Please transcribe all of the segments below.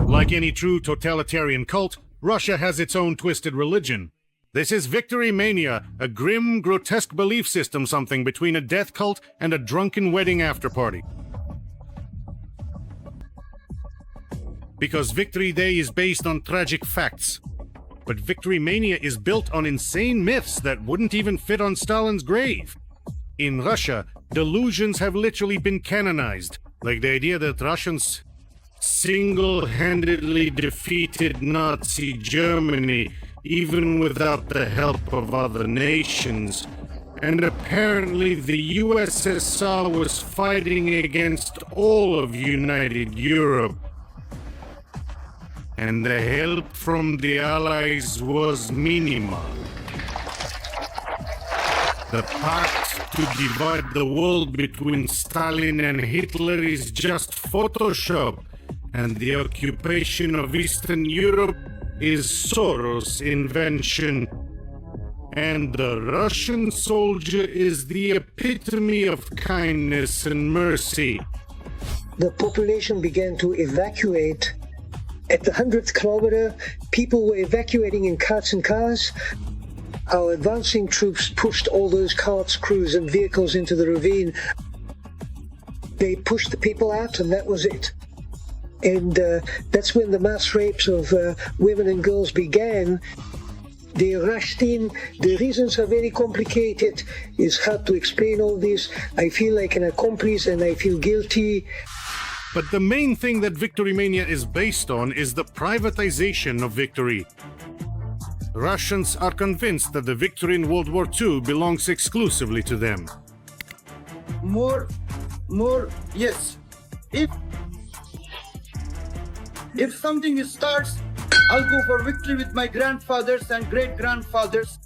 Like any true totalitarian cult, Russia has its own twisted religion. This is victory mania, a grim, grotesque belief system, something between a death cult and a drunken wedding after-party. Because Victory Day is based on tragic facts. But victory mania is built on insane myths that wouldn't even fit on Stalin's grave. In Russia, delusions have literally been canonized, like the idea that Russians single-handedly defeated Nazi Germany, even without the help of other nations. And apparently the USSR was fighting against all of United Europe. And the help from the Allies was minimal. The pact to divide the world between Stalin and Hitler is just Photoshop, and the occupation of Eastern Europe is Soros' invention. And the Russian soldier is the epitome of kindness and mercy. The population began to evacuate. At the 100th kilometer, people were evacuating in carts and cars. Our advancing troops pushed all those carts, crews, and vehicles into the ravine. They pushed the people out, and that was it. And that's when the mass rapes of women and girls began. They rushed in. The reasons are very complicated. It's hard to explain all this. I feel like an accomplice and I feel guilty. But the main thing that Victory Mania is based on is the privatization of victory. Russians are convinced that the victory in World War II belongs exclusively to them. Yes. If something starts, I'll go for victory with my grandfathers and great-grandfathers.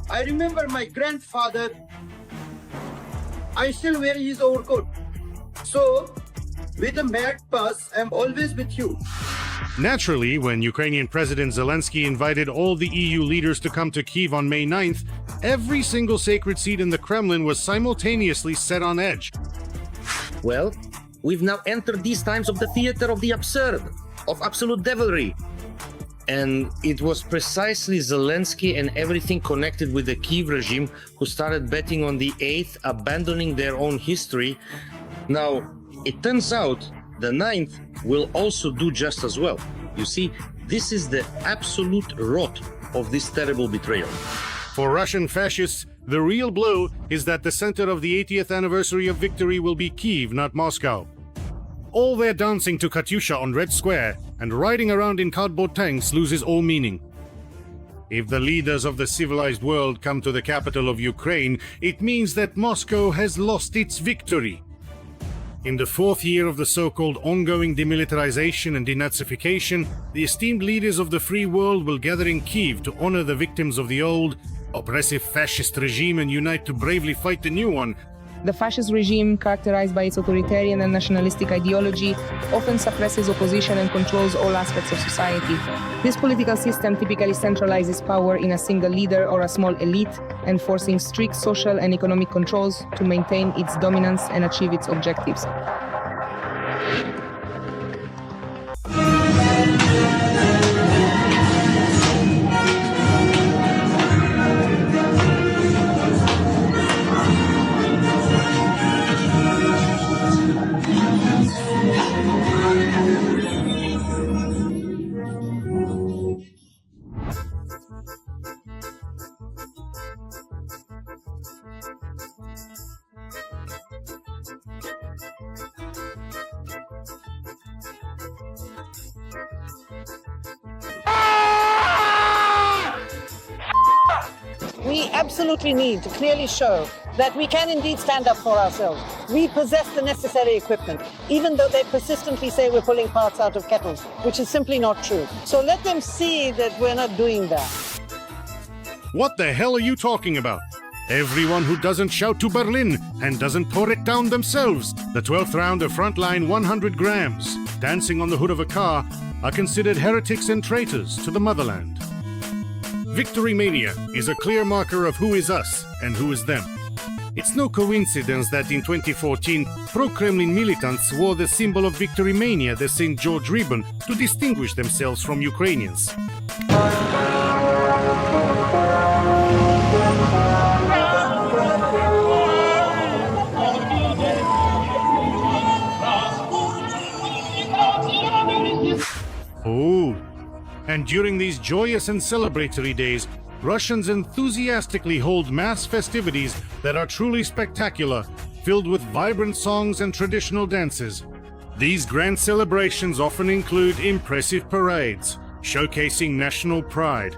I remember my grandfather, I still wear his overcoat. So, with a mad pass, I'm always with you. Naturally, when Ukrainian President Zelenskyy invited all the EU leaders to come to Kyiv on May 9th, every single sacred seat in the Kremlin was simultaneously set on edge. Well, we've now entered these times of the theater of the absurd, of absolute devilry. And it was precisely Zelenskyy and everything connected with the Kyiv regime who started betting on the 8th, abandoning their own history. Now, it turns out the 9th will also do just as well. You see, this is the absolute rot of this terrible betrayal. For Russian fascists, the real blow is that the center of the 80th anniversary of victory will be Kyiv, not Moscow. All their dancing to Katyusha on Red Square and riding around in cardboard tanks loses all meaning. If the leaders of the civilized world come to the capital of Ukraine, it means that Moscow has lost its victory. In the 4th year of the so-called ongoing demilitarization and denazification, the esteemed leaders of the free world will gather in Kyiv to honor the victims of the old, oppressive fascist regime and unite to bravely fight the new one. The fascist regime, characterized by its authoritarian and nationalistic ideology, often suppresses opposition and controls all aspects of society. This political system typically centralizes power in a single leader or a small elite, enforcing strict social and economic controls to maintain its dominance and achieve its objectives. We absolutely need to clearly show that we can indeed stand up for ourselves. We possess the necessary equipment, even though they persistently say we're pulling parts out of kettles, which is simply not true. So let them see that we're not doing that. What the hell are you talking about? Everyone who doesn't shout to Berlin and doesn't pour it down themselves. The 12th round of Frontline 100 grams, dancing on the hood of a car, are considered heretics and traitors to the motherland. Victory Mania is a clear marker of who is us and who is them. It's no coincidence that in 2014, pro-Kremlin militants wore the symbol of victory mania, the St. George ribbon, to distinguish themselves from Ukrainians. Oh, and during these joyous and celebratory days, Russians enthusiastically hold mass festivities that are truly spectacular, filled with vibrant songs and traditional dances. These grand celebrations often include impressive parades, showcasing national pride,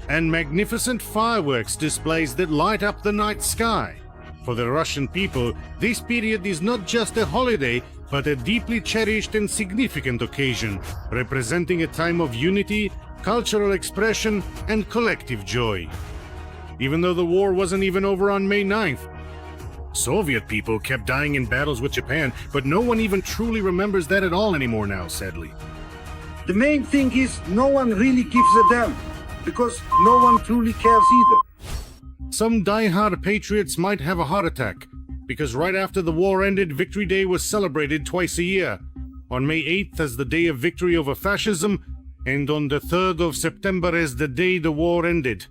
and magnificent fireworks displays that light up the night sky. For the Russian people, this period is not just a holiday, but a deeply cherished and significant occasion, representing a time of unity, cultural expression, and collective joy. Even though the war wasn't even over on May 9th, Soviet people kept dying in battles with Japan, but no one even truly remembers that at all anymore now, sadly. The main thing is no one really gives a damn, because no one truly cares either. Some die-hard patriots might have a heart attack, because right after the war ended, Victory Day was celebrated twice a year, on May 8th as the day of victory over fascism, and on the 3rd of September as the day the war ended.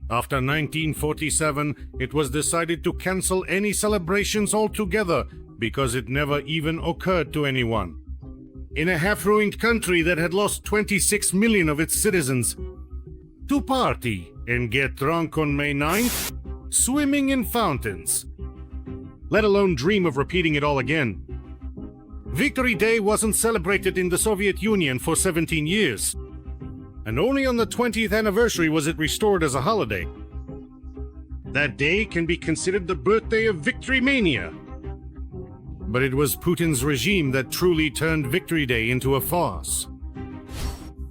After 1947, it was decided to cancel any celebrations altogether, because it never even occurred to anyone. In a half-ruined country that had lost 26 million of its citizens, to party and get drunk on May 9th, swimming in fountains, let alone dream of repeating it all again. Victory Day wasn't celebrated in the Soviet Union for 17 years, and only on the 20th anniversary was it restored as a holiday. That day can be considered the birthday of Victory Mania. But it was Putin's regime that truly turned Victory Day into a farce.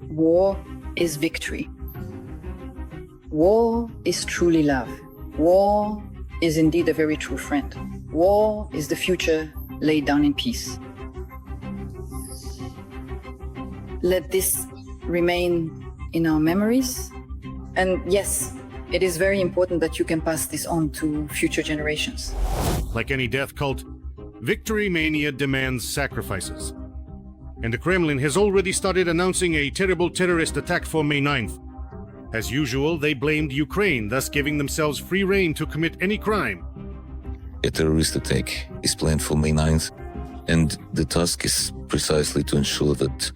War is victory. War is truly love. War is indeed a very true friend. War is the future laid down in peace. Let this remain in our memories. And yes, it is very important that you can pass this on to future generations. Like any death cult, Victory Mania demands sacrifices. And the Kremlin has already started announcing a terrible terrorist attack for May 9th. As usual, they blamed Ukraine, thus giving themselves free rein to commit any crime. A terrorist attack is planned for May 9th, and the task is precisely to ensure that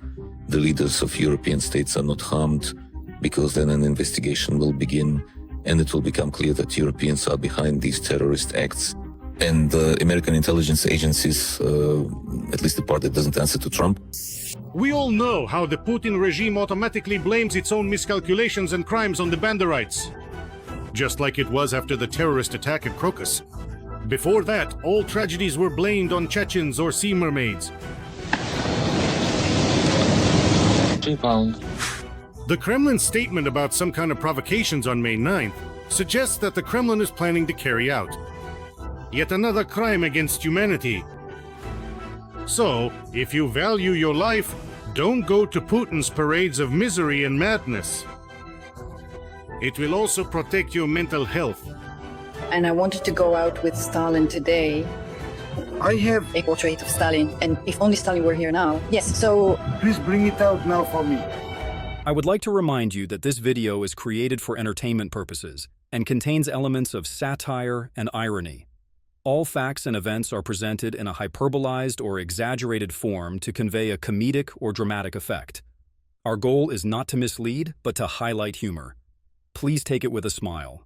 the leaders of European states are not harmed, because then an investigation will begin and it will become clear that Europeans are behind these terrorist acts. And American intelligence agencies, at least the part that doesn't answer to Trump. We all know how the Putin regime automatically blames its own miscalculations and crimes on the Banderites. Just like it was after the terrorist attack at Crocus. Before that, all tragedies were blamed on Chechens or sea mermaids. The Kremlin's statement about some kind of provocations on May 9th suggests that the Kremlin is planning to carry out yet another crime against humanity. So, if you value your life, don't go to Putin's parades of misery and madness. It will also protect your mental health. And I wanted to go out with Stalin today. I have... A portrait of Stalin, and if only Stalin were here now. Yes, so... Please bring it out now for me. I would like to remind you that this video is created for entertainment purposes and contains elements of satire and irony. All facts and events are presented in a hyperbolized or exaggerated form to convey a comedic or dramatic effect. Our goal is not to mislead, but to highlight humor. Please take it with a smile.